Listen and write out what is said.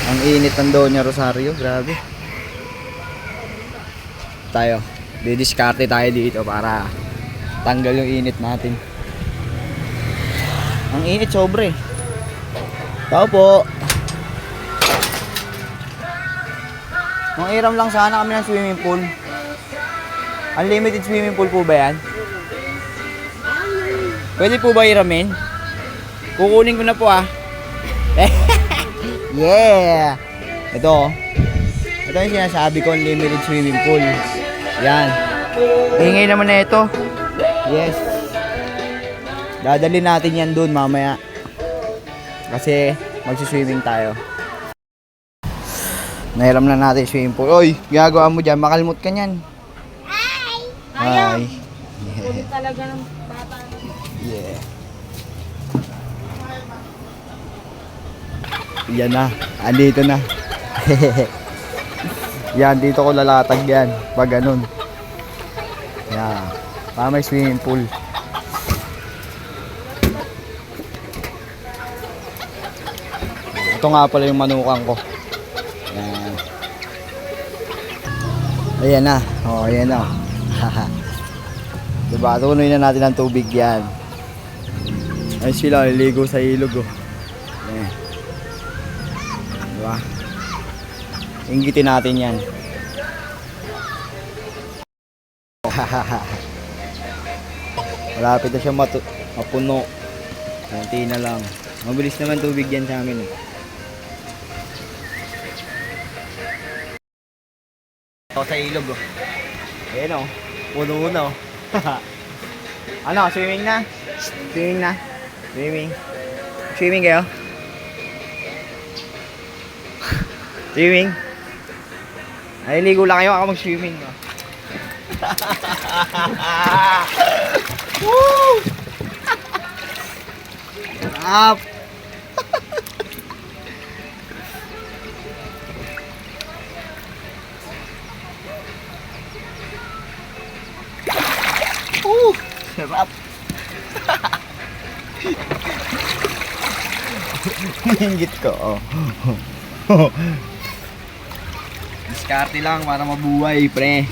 Ang init ng Doña Rosario, grabe. Tayo, didiskarte tayo dito para tanggal yung init natin. Ang init sobre. Tao po. Mangiram lang sana kami ng swimming pool. Unlimited swimming pool po ba yan? Pwede po ba iramin? Kukunin ko na po ah. Yeah! Ito oh. Ito yung sinasabi ko, unlimited swimming pool. Yan. Ingay naman na ito. Yes. Dadalhin natin yan dun mamaya. Kasi magsiswimming tayo. Nahiram na natin swimming pool. Oy, ginagawa mo dyan. Makalmot ka nyan. Hi! Kulit talaga ng bata. Yeah. Yan na. Andito na. Yan, dito ko lalatag yan. Pag ganun. Yan. Para may swimming pool. Ito nga pala yung manukan ko. Yan. Ayan na. O, ayan na. Diba? Tunoy na natin ang tubig yan. Ay sila, liligo sa ilog oh. Ayan. Diba? Inggitin natin yan. Malapit na siya mapuno. Kunti na lang. Mabilis naman tubig yan sa amin eh. Ito sa ilog oh. Ayan oh. Puno-puno. Ano? Swimming na? Swimming na? Swimming. Swimming kayo? Swimming? Ay, ligo lang kayo. Ako mag-swimming. No? Woo! Up! Sarap! Hinggit ko, oh. Diskarte lang para mabuhay, pre.